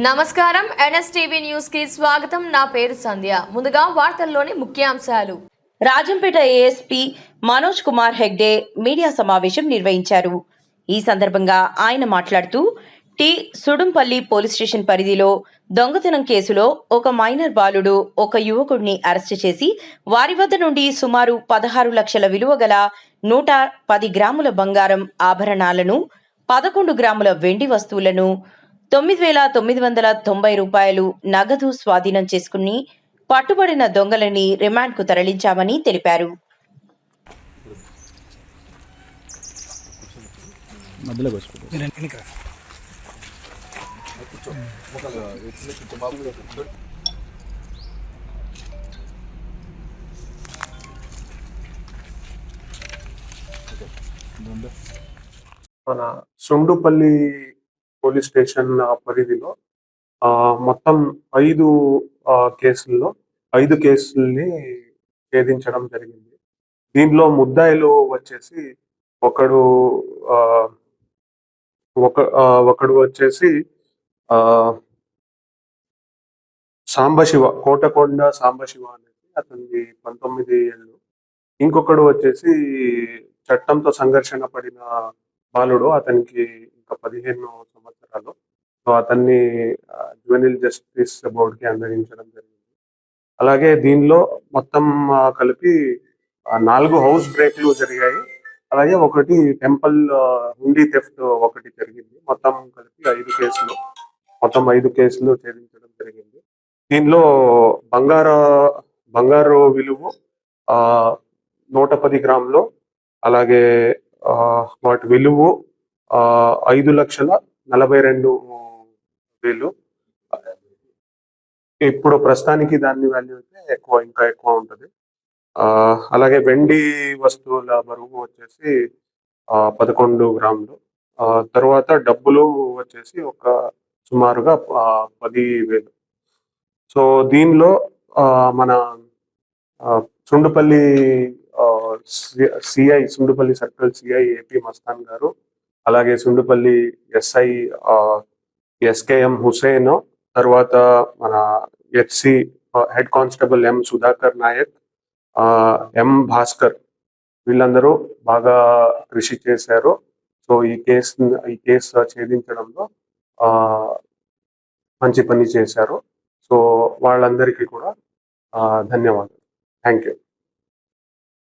నమస్కారం NSTV news కి స్వాగతం. నా పేరు సంధ్య. ముందుగా వార్తల్లోని ముఖ్యాంశాలు. రాజంపేట ఏఎస్పీ మనోజ్ కుమార్ హెగ్డే మీడియా సమావేశం నిర్వహించారు. ఈ సందర్భంగా ఆయన మాట్లాడుతూ సుడుంపల్లి పోలీస్ స్టేషన్ పరిధిలో దొంగతనం కేసులో ఒక మైనర్ బాలుడు ఒక యువకుడిని అరెస్టు చేసి వారి వద్ద నుండి సుమారు 16 లక్షల విలువ గల 110 గ్రాముల బంగారం ఆభరణాలను, 11 గ్రాముల వెండి వస్తువులను, 9,990 రూపాయలు నగదు స్వాధీనం చేసుకుని పట్టుబడిన దొంగలని రిమాండ్కు తరలించామని తెలిపారు. మన సుండుపల్లి పోలీస్ స్టేషన్ పరిధిలో మొత్తం 5 కేసుల్లో 5 కేసుల్ని ఛేదించడం జరిగింది. దీనిలో ముద్దాయిలు వచ్చేసి ఒకడు వచ్చేసి సాంబశివ, కోటకొండ సాంబశివ అనేది అతనికి 19 ఏళ్ళు. ఇంకొకడు వచ్చేసి చట్టంతో సంఘర్షణ పడిన బాలుడు, అతనికి ఇంకా 15 సంవత్సరాలు. సో అతన్ని జ్యువెనైల్ జస్టిస్ బోర్డుకి అందజేయడం జరిగింది. అలాగే దీనిలో మొత్తం కలిపి 4 హౌస్ బ్రేక్లు జరిగాయి. అలాగే ఒకటి టెంపుల్ హుండీ థెఫ్ట్ ఒకటి జరిగింది. మొత్తం కలిపి 5 కేసులు ఛేదించడం జరిగింది. దీనిలో బంగారు విలువ 110 గ్రాములు, అలాగే వాటి విలువ 5,42,000. ఇప్పుడు ప్రస్తుతానికి దాని వాల్యూ అయితే ఇంకా ఎక్కువ ఉంటుంది. అలాగే వెండి వస్తువుల బరువు వచ్చేసి 11 గ్రాములు. తర్వాత డబ్బులు వచ్చేసి సుమారుగా 10,000. సో దీనిలో మన Sundupalli Sundupalli circle CI AP Mastan గారు, అలాగే సుండుపల్లి ఎస్ఐ ఎస్కేఎం హుసేన్, తర్వాత మన HC head constable M Sudhakar Naik, M Bhaskar, వీళ్ళందరూ బాగా కృషి చేశారు. సో ఈ కేసు ఛేదించడంలో మంచి పని చేశారు. సో వాళ్ళందరికీ కూడా ధన్యవాదాలు. Thank you.